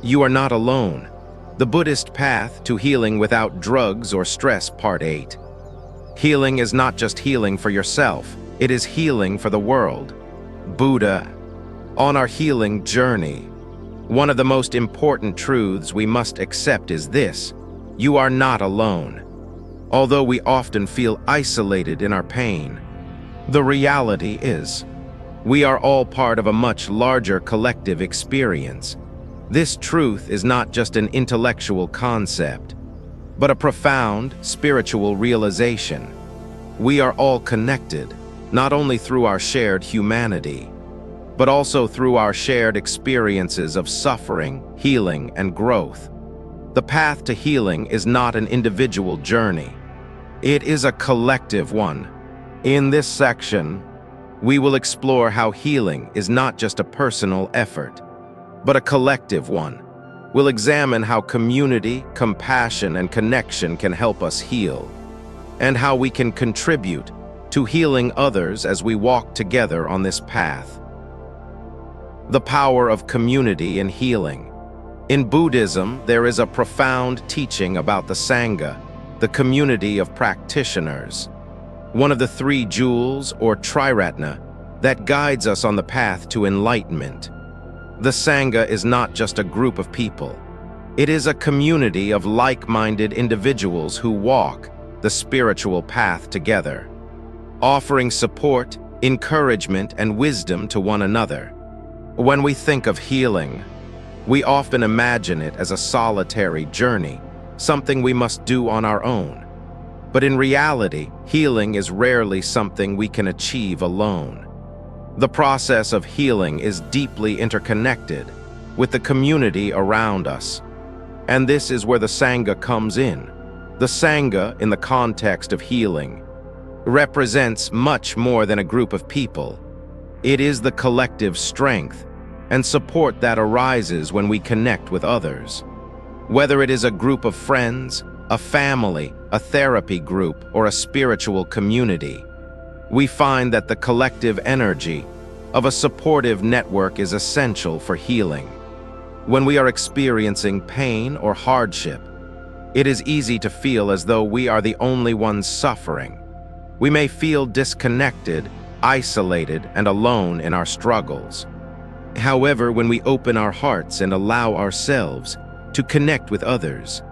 You are not alone. The Buddhist Path to Healing Without Drugs or Stress, Part 8. Healing is not just healing for yourself, it is healing for the world. Buddha. On our healing journey, one of the most important truths we must accept is this: you are not alone. Although we often feel isolated in our pain, the reality is, we are all part of a much larger collective experience. This truth is not just an intellectual concept, but a profound spiritual realization. We are all connected, not only through our shared humanity, but also through our shared experiences of suffering, healing, and growth. The path to healing is not an individual journey. It is a collective one. In this section, we will explore how healing is not just a personal effort, but a collective one. We'll examine how community, compassion, and connection can help us heal, and how we can contribute to healing others as we walk together on this path. The power of community in healing. In Buddhism, there is a profound teaching about the Sangha, the community of practitioners, one of the three jewels or triratna that guides us on the path to enlightenment. The Sangha is not just a group of people. It is a community of like-minded individuals who walk the spiritual path together, offering support, encouragement, and wisdom to one another. When we think of healing, we often imagine it as a solitary journey, something we must do on our own. But in reality, healing is rarely something we can achieve alone. The process of healing is deeply interconnected with the community around us. And this is where the Sangha comes in. The Sangha, in the context of healing, represents much more than a group of people. It is the collective strength and support that arises when we connect with others. Whether it is a group of friends, a family, a therapy group, or a spiritual community, we find that the collective energy of a supportive network is essential for healing. When we are experiencing pain or hardship, it is easy to feel as though we are the only ones suffering. We may feel disconnected, isolated, and alone in our struggles. However, when we open our hearts and allow ourselves to connect with others,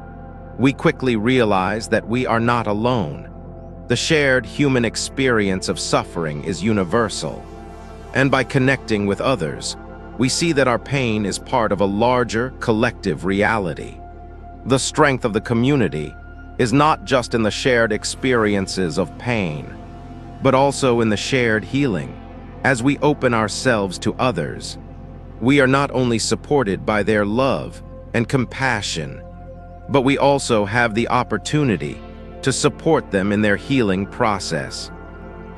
we quickly realize that we are not alone. The shared human experience of suffering is universal, and by connecting with others, we see that our pain is part of a larger collective reality. The strength of the community is not just in the shared experiences of pain, but also in the shared healing. As we open ourselves to others, we are not only supported by their love and compassion, but we also have the opportunity to support them in their healing process.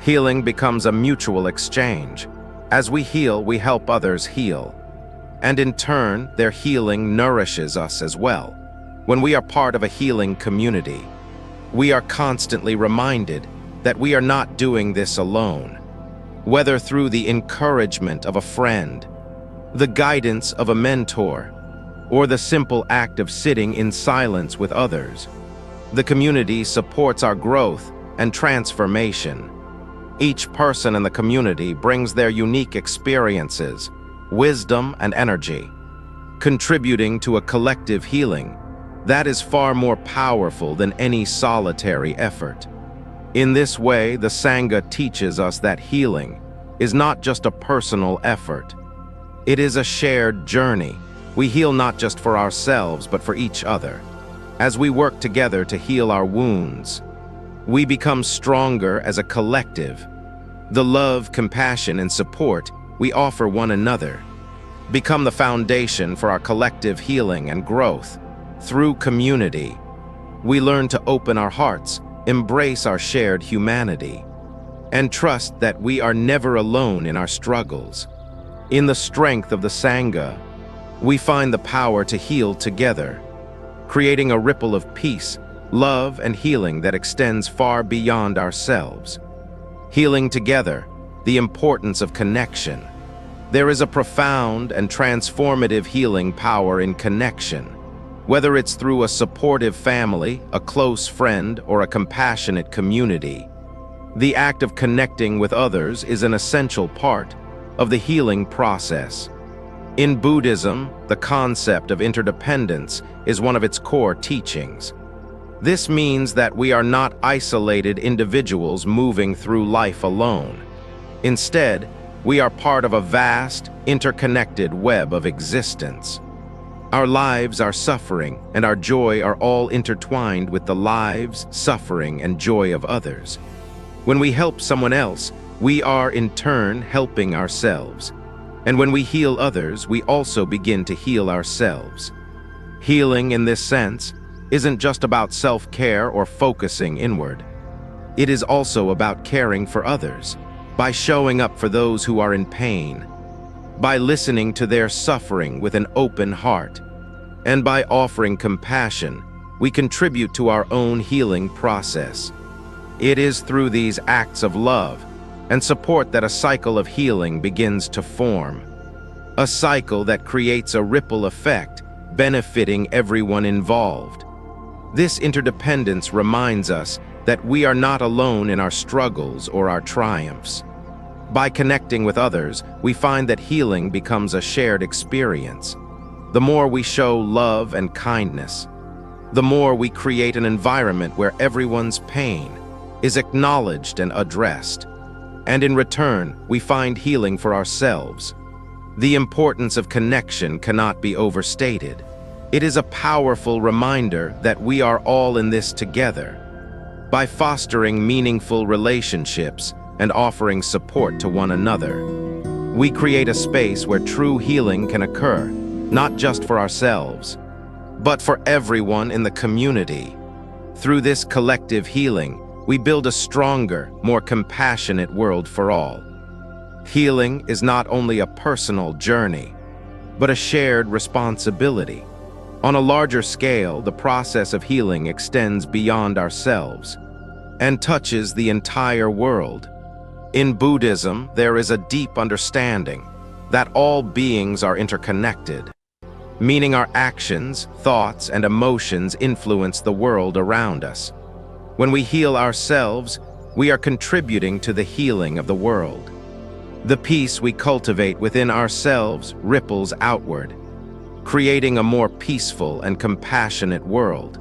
Healing becomes a mutual exchange. As we heal, we help others heal, and in turn, their healing nourishes us as well. When we are part of a healing community, we are constantly reminded that we are not doing this alone. Whether through the encouragement of a friend, the guidance of a mentor, or the simple act of sitting in silence with others, the community supports our growth and transformation. Each person in the community brings their unique experiences, wisdom, and energy, contributing to a collective healing that is far more powerful than any solitary effort. In this way, the Sangha teaches us that healing is not just a personal effort. It is a shared journey. We heal not just for ourselves, but for each other. As we work together to heal our wounds, we become stronger as a collective. The love, compassion, and support we offer one another become the foundation for our collective healing and growth. Through community, we learn to open our hearts, embrace our shared humanity, and trust that we are never alone in our struggles. In the strength of the Sangha, we find the power to heal together, creating a ripple of peace, love, and healing that extends far beyond ourselves. Healing together, the importance of connection. There is a profound and transformative healing power in connection. Whether it's through a supportive family, a close friend, or a compassionate community, the act of connecting with others is an essential part of the healing process. In Buddhism, the concept of interdependence is one of its core teachings. This means that we are not isolated individuals moving through life alone. Instead, we are part of a vast, interconnected web of existence. Our lives, our suffering, and our joy are all intertwined with the lives, suffering, and joy of others. When we help someone else, we are in turn helping ourselves. And when we heal others, we also begin to heal ourselves. Healing, in this sense, isn't just about self-care or focusing inward. It is also about caring for others, by showing up for those who are in pain, by listening to their suffering with an open heart, and by offering compassion, we contribute to our own healing process. It is through these acts of love and support that a cycle of healing begins to form. A cycle that creates a ripple effect, benefiting everyone involved. This interdependence reminds us that we are not alone in our struggles or our triumphs. By connecting with others, we find that healing becomes a shared experience. The more we show love and kindness, the more we create an environment where everyone's pain is acknowledged and addressed. And in return, we find healing for ourselves. The importance of connection cannot be overstated. It is a powerful reminder that we are all in this together. By fostering meaningful relationships and offering support to one another, we create a space where true healing can occur, not just for ourselves, but for everyone in the community. Through this collective healing, we build a stronger, more compassionate world for all. Healing is not only a personal journey, but a shared responsibility. On a larger scale, the process of healing extends beyond ourselves and touches the entire world. In Buddhism, there is a deep understanding that all beings are interconnected, meaning our actions, thoughts, and emotions influence the world around us. When we heal ourselves, we are contributing to the healing of the world. The peace we cultivate within ourselves ripples outward, creating a more peaceful and compassionate world.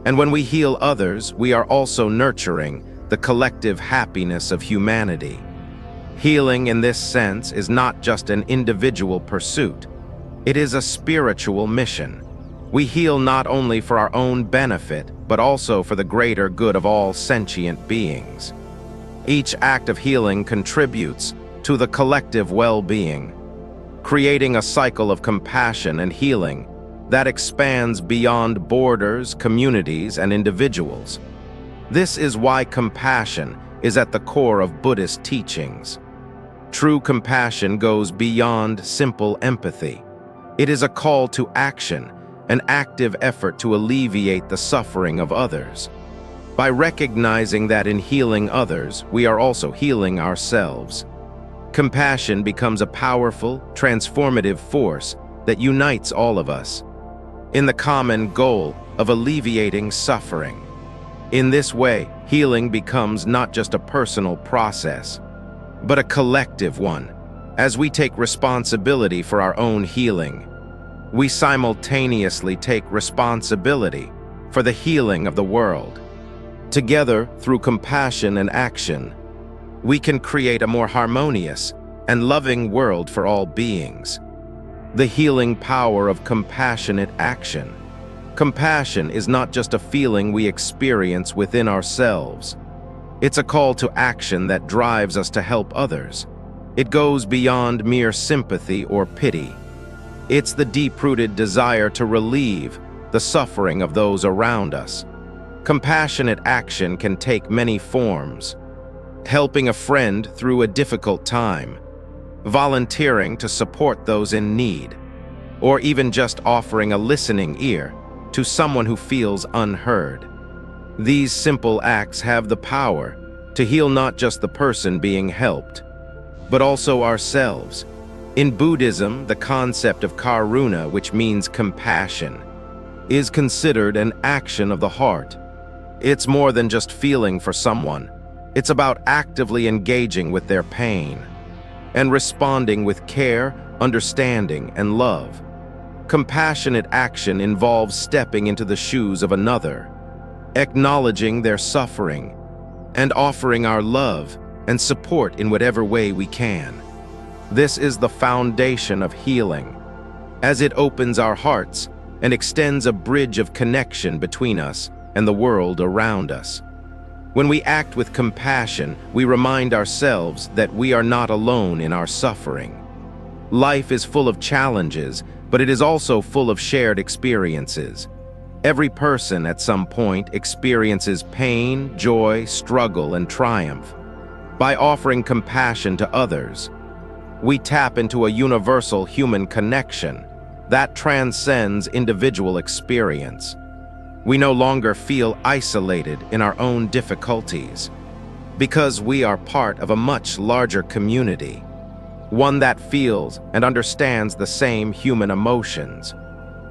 And when we heal others, we are also nurturing the collective happiness of humanity. Healing in this sense is not just an individual pursuit. It is a spiritual mission. We heal not only for our own benefit, but also for the greater good of all sentient beings. Each act of healing contributes to the collective well-being, creating a cycle of compassion and healing that expands beyond borders, communities, and individuals. This is why compassion is at the core of Buddhist teachings. True compassion goes beyond simple empathy. It is a call to action, an active effort to alleviate the suffering of others. By recognizing that in healing others, we are also healing ourselves, compassion becomes a powerful, transformative force that unites all of us in the common goal of alleviating suffering. In this way, healing becomes not just a personal process, but a collective one. As we take responsibility for our own healing, we simultaneously take responsibility for the healing of the world. Together, through compassion and action, we can create a more harmonious and loving world for all beings. The healing power of compassionate action. Compassion is not just a feeling we experience within ourselves. It's a call to action that drives us to help others. It goes beyond mere sympathy or pity. It's the deep-rooted desire to relieve the suffering of those around us. Compassionate action can take many forms: helping a friend through a difficult time, volunteering to support those in need, or even just offering a listening ear to someone who feels unheard. These simple acts have the power to heal not just the person being helped, but also ourselves, In Buddhism, the concept of karuna, which means compassion, is considered an action of the heart. It's more than just feeling for someone. It's about actively engaging with their pain and responding with care, understanding, and love. Compassionate action involves stepping into the shoes of another, acknowledging their suffering, and offering our love and support in whatever way we can. This is the foundation of healing, as it opens our hearts and extends a bridge of connection between us and the world around us. When we act with compassion, we remind ourselves that we are not alone in our suffering. Life is full of challenges, but it is also full of shared experiences. Every person at some point experiences pain, joy, struggle, and triumph. By offering compassion to others, we tap into a universal human connection that transcends individual experience. We no longer feel isolated in our own difficulties, because we are part of a much larger community, one that feels and understands the same human emotions.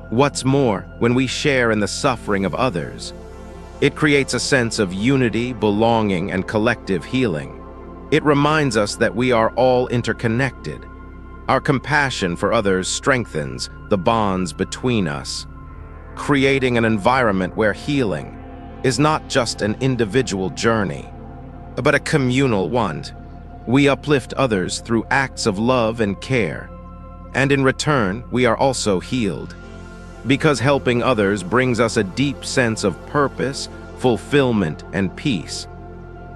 What's more, when we share in the suffering of others, it creates a sense of unity, belonging, and collective healing. It reminds us that we are all interconnected. Our compassion for others strengthens the bonds between us, creating an environment where healing is not just an individual journey, but a communal one. We uplift others through acts of love and care, and in return, we are also healed. Because helping others brings us a deep sense of purpose, fulfillment, and peace.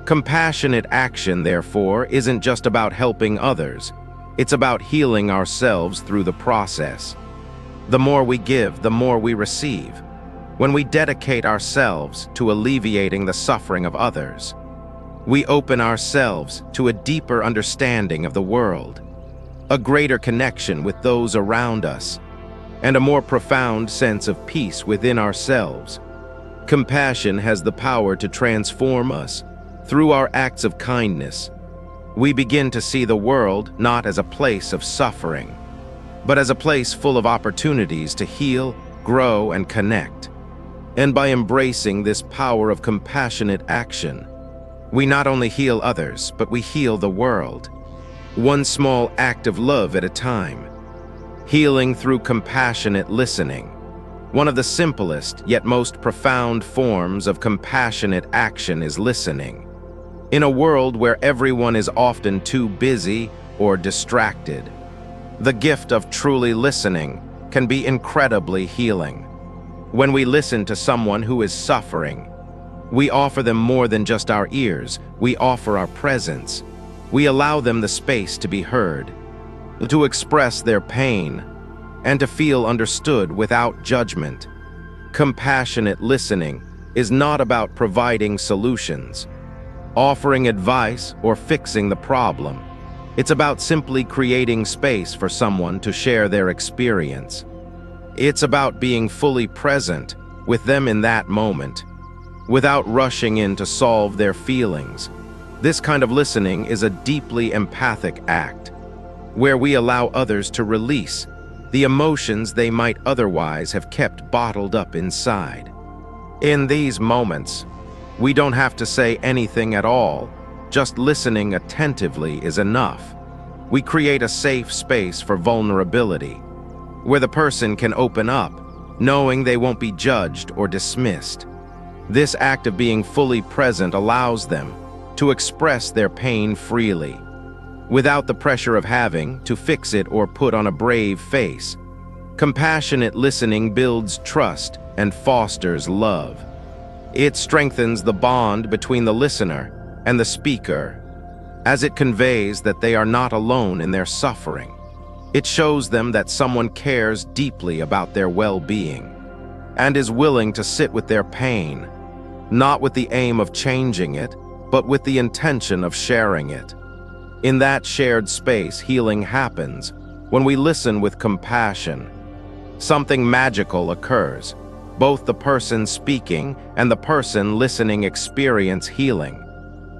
Compassionate action, therefore, isn't just about helping others. It's about healing ourselves through the process. The more we give, the more we receive. When we dedicate ourselves to alleviating the suffering of others, we open ourselves to a deeper understanding of the world, a greater connection with those around us, and a more profound sense of peace within ourselves. Compassion has the power to transform us. Through our acts of kindness, we begin to see the world not as a place of suffering, but as a place full of opportunities to heal, grow, and connect. And by embracing this power of compassionate action, we not only heal others, but we heal the world, one small act of love at a time. Healing through compassionate listening. One of the simplest yet most profound forms of compassionate action is listening. In a world where everyone is often too busy or distracted, the gift of truly listening can be incredibly healing. When we listen to someone who is suffering, we offer them more than just our ears. We offer our presence. We allow them the space to be heard, to express their pain, and to feel understood without judgment. Compassionate listening is not about providing solutions, offering advice, or fixing the problem. It's about simply creating space for someone to share their experience. It's about being fully present with them in that moment, without rushing in to solve their feelings. This kind of listening is a deeply empathic act, where we allow others to release the emotions they might otherwise have kept bottled up inside. In these moments, we don't have to say anything at all. Just listening attentively is enough. We create a safe space for vulnerability, where the person can open up, knowing they won't be judged or dismissed. This act of being fully present allows them to express their pain freely, without the pressure of having to fix it or put on a brave face. Compassionate listening builds trust and fosters love. It strengthens the bond between the listener and the speaker, as it conveys that they are not alone in their suffering. It shows them that someone cares deeply about their well-being and is willing to sit with their pain, not with the aim of changing it, but with the intention of sharing it. In that shared space, healing happens. When we listen with compassion, something magical occurs. Both the person speaking and the person listening experience healing.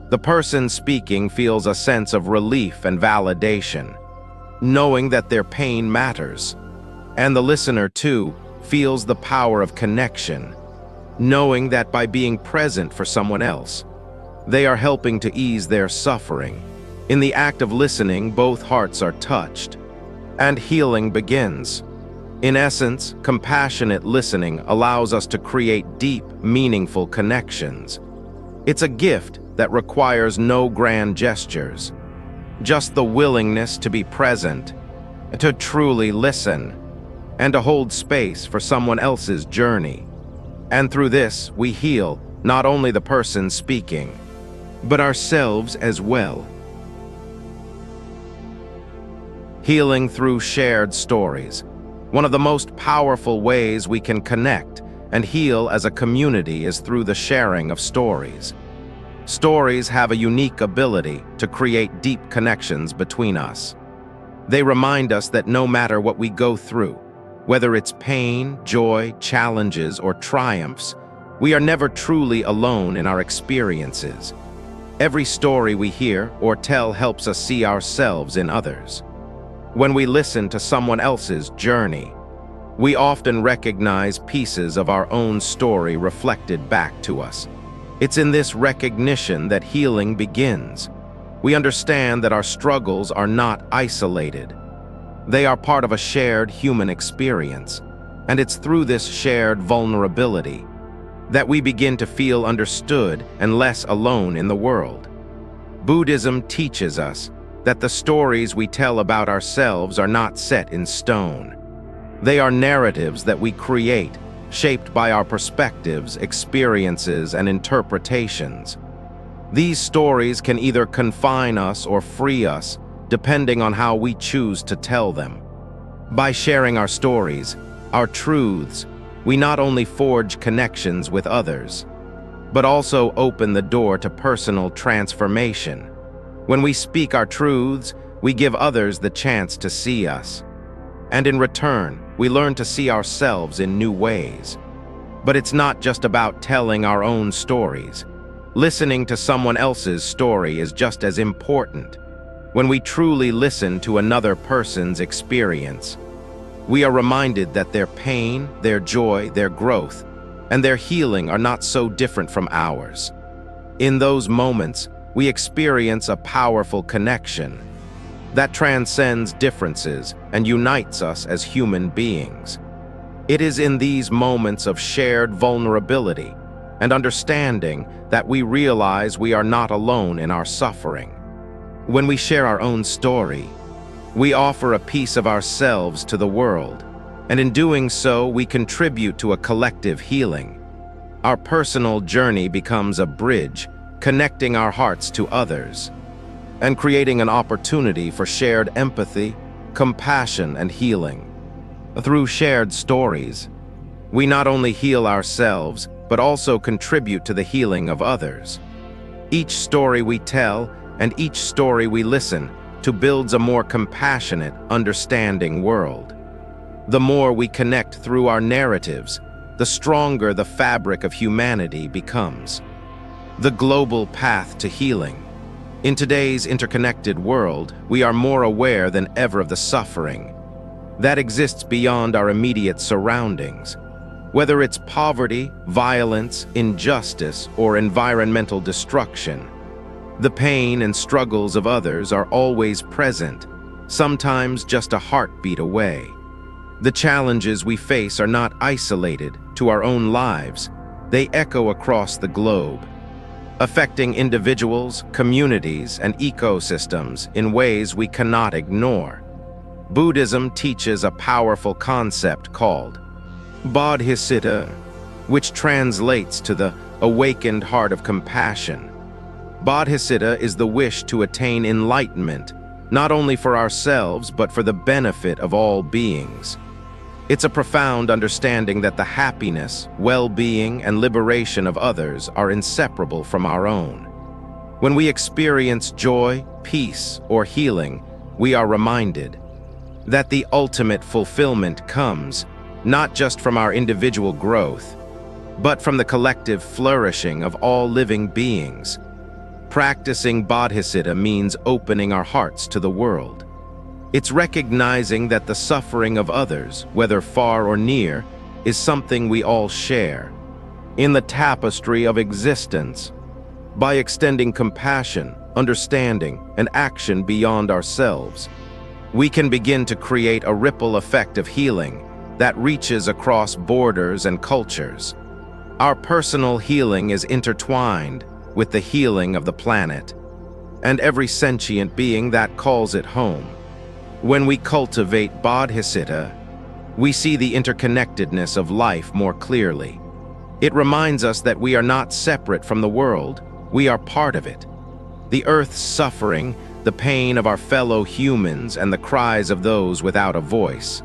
The person speaking feels a sense of relief and validation, knowing that their pain matters. And the listener, too, feels the power of connection, knowing that by being present for someone else, they are helping to ease their suffering. In the act of listening, both hearts are touched, and healing begins. In essence, compassionate listening allows us to create deep, meaningful connections. It's a gift that requires no grand gestures, just the willingness to be present, to truly listen, and to hold space for someone else's journey. And through this, we heal not only the person speaking, but ourselves as well. Healing through shared stories. One of the most powerful ways we can connect and heal as a community is through the sharing of stories. Stories have a unique ability to create deep connections between us. They remind us that no matter what we go through, whether it's pain, joy, challenges, or triumphs, we are never truly alone in our experiences. Every story we hear or tell helps us see ourselves in others. When we listen to someone else's journey, we often recognize pieces of our own story reflected back to us. It's in this recognition that healing begins. We understand that our struggles are not isolated. They are part of a shared human experience, and it's through this shared vulnerability that we begin to feel understood and less alone in the world. Buddhism teaches us that the stories we tell about ourselves are not set in stone. They are narratives that we create, shaped by our perspectives, experiences, and interpretations. These stories can either confine us or free us, depending on how we choose to tell them. By sharing our stories, our truths, we not only forge connections with others, but also open the door to personal transformation. When we speak our truths, we give others the chance to see us. And in return, we learn to see ourselves in new ways. But it's not just about telling our own stories. Listening to someone else's story is just as important. When we truly listen to another person's experience, we are reminded that their pain, their joy, their growth, and their healing are not so different from ours. In those moments, we experience a powerful connection that transcends differences and unites us as human beings. It is in these moments of shared vulnerability and understanding that we realize we are not alone in our suffering. When we share our own story, we offer a piece of ourselves to the world, and in doing so, we contribute to a collective healing. Our personal journey becomes a bridge, connecting our hearts to others, and creating an opportunity for shared empathy, compassion, and healing. Through shared stories, we not only heal ourselves, but also contribute to the healing of others. Each story we tell and each story we listen to builds a more compassionate, understanding world. The more we connect through our narratives, the stronger the fabric of humanity becomes. The global path to healing. In today's interconnected world, we are more aware than ever of the suffering that exists beyond our immediate surroundings. Whether it's poverty, violence, injustice, or environmental destruction, the pain and struggles of others are always present, sometimes just a heartbeat away. The challenges we face are not isolated to our own lives. They echo across the globe, affecting individuals, communities, and ecosystems in ways we cannot ignore. Buddhism teaches a powerful concept called Bodhisattva, which translates to the awakened heart of compassion. Bodhisattva is the wish to attain enlightenment, not only for ourselves but for the benefit of all beings. It's a profound understanding that the happiness, well-being, and liberation of others are inseparable from our own. When we experience joy, peace, or healing, we are reminded that the ultimate fulfillment comes not just from our individual growth, but from the collective flourishing of all living beings. Practicing Bodhisattva means opening our hearts to the world. It's recognizing that the suffering of others, whether far or near, is something we all share in the tapestry of existence. By extending compassion, understanding, and action beyond ourselves, we can begin to create a ripple effect of healing that reaches across borders and cultures. Our personal healing is intertwined with the healing of the planet and every sentient being that calls it home. When we cultivate Bodhisattva, we see the interconnectedness of life more clearly. It reminds us that we are not separate from the world, we are part of it. The earth's suffering, the pain of our fellow humans, and the cries of those without a voice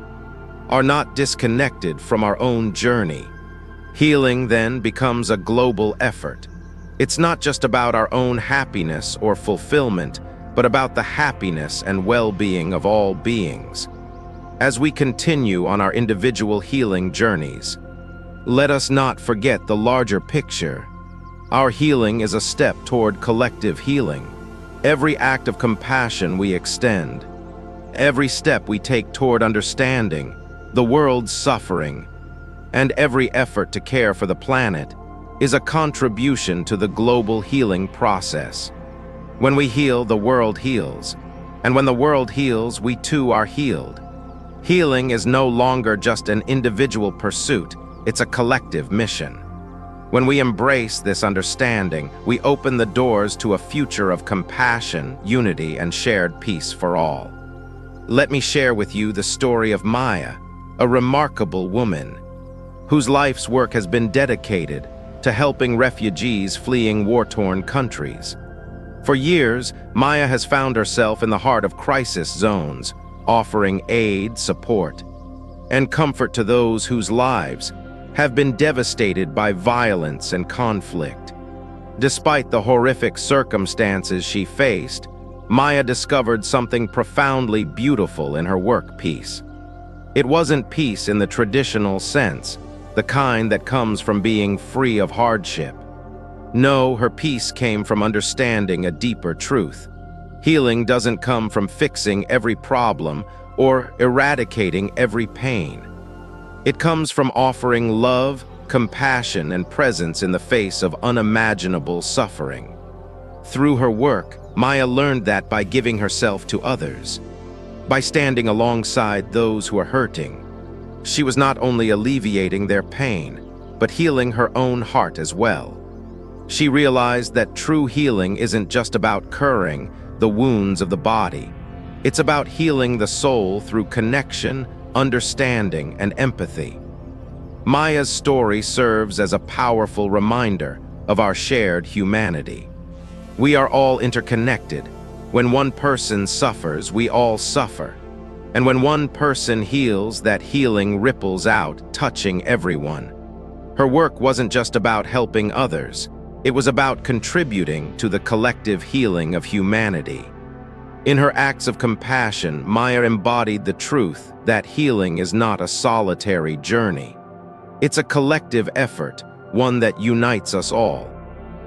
are not disconnected from our own journey. Healing then becomes a global effort. It's not just about our own happiness or fulfillment, but about the happiness and well-being of all beings. As we continue on our individual healing journeys, let us not forget the larger picture. Our healing is a step toward collective healing. Every act of compassion we extend, every step we take toward understanding the world's suffering, and every effort to care for the planet is a contribution to the global healing process. When we heal, the world heals. And when the world heals, we too are healed. Healing is no longer just an individual pursuit, it's a collective mission. When we embrace this understanding, we open the doors to a future of compassion, unity, and shared peace for all. Let me share with you the story of Maya, a remarkable woman whose life's work has been dedicated to helping refugees fleeing war-torn countries. For years, Maya has found herself in the heart of crisis zones, offering aid, support, and comfort to those whose lives have been devastated by violence and conflict. Despite the horrific circumstances she faced, Maya discovered something profoundly beautiful in her work piece. It wasn't peace in the traditional sense, the kind that comes from being free of hardship. No, her peace came from understanding a deeper truth. Healing doesn't come from fixing every problem or eradicating every pain. It comes from offering love, compassion, and presence in the face of unimaginable suffering. Through her work, Maya learned that by giving herself to others, by standing alongside those who are hurting, she was not only alleviating their pain, but healing her own heart as well. She realized that true healing isn't just about curing the wounds of the body. It's about healing the soul through connection, understanding, and empathy. Maya's story serves as a powerful reminder of our shared humanity. We are all interconnected. When one person suffers, we all suffer. And when one person heals, that healing ripples out, touching everyone. Her work wasn't just about helping others. It was about contributing to the collective healing of humanity. In her acts of compassion, Maya embodied the truth that healing is not a solitary journey. It's a collective effort, one that unites us all.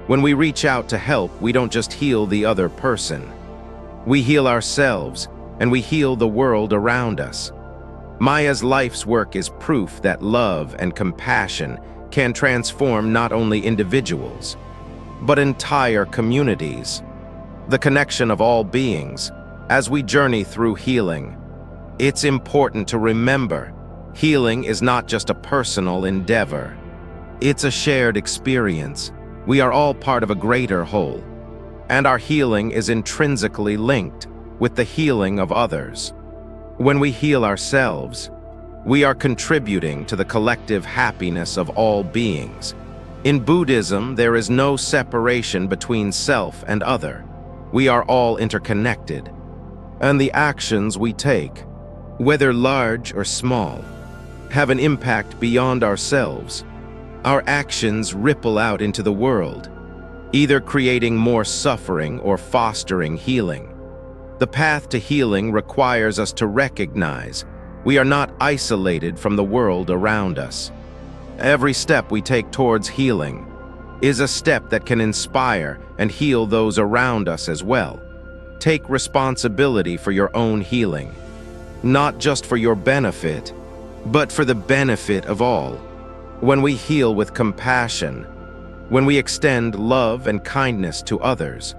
When we reach out to help, we don't just heal the other person. We heal ourselves, and we heal the world around us. Maya's life's work is proof that love and compassion can transform not only individuals, but entire communities. The connection of all beings. As we journey through healing, it's important to remember, healing is not just a personal endeavor. It's a shared experience. We are all part of a greater whole, and our healing is intrinsically linked with the healing of others. When we heal ourselves, we are contributing to the collective happiness of all beings. In Buddhism, there is no separation between self and other. We are all interconnected, and the actions we take, whether large or small, have an impact beyond ourselves. Our actions ripple out into the world, either creating more suffering or fostering healing. The path to healing requires us to recognize we are not isolated from the world around us. Every step we take towards healing is a step that can inspire and heal those around us as well. Take responsibility for your own healing. not just for your benefit, but for the benefit of all. When we heal with compassion, when we extend love and kindness to others,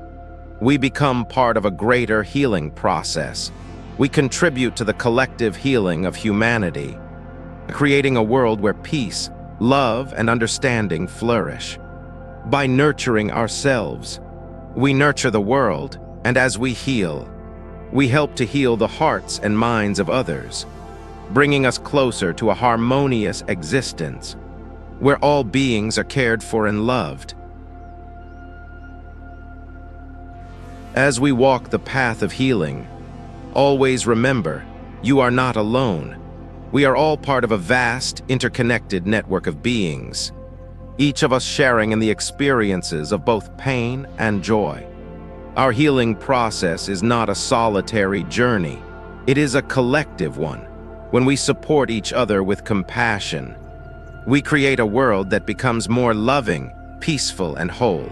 we become part of a greater healing process. We contribute to the collective healing of humanity, creating a world where peace, love, and understanding flourish. By nurturing ourselves, we nurture the world, and as we heal, we help to heal the hearts and minds of others, bringing us closer to a harmonious existence where all beings are cared for and loved. As we walk the path of healing, always remember, you are not alone. We are all part of a vast, interconnected network of beings, each of us sharing in the experiences of both pain and joy. Our healing process is not a solitary journey. It is a collective one. When we support each other with compassion, we create a world that becomes more loving, peaceful, and whole.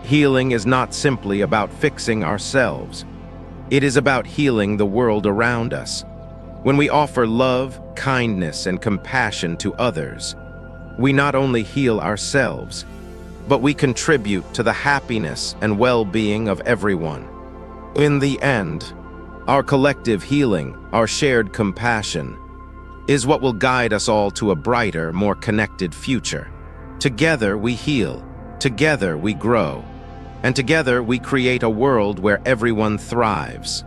Healing is not simply about fixing ourselves. It is about healing the world around us. When we offer love, kindness, and compassion to others, we not only heal ourselves, but we contribute to the happiness and well-being of everyone. In the end, our collective healing, our shared compassion, is what will guide us all to a brighter, more connected future. Together we heal, together we grow, and together we create a world where everyone thrives.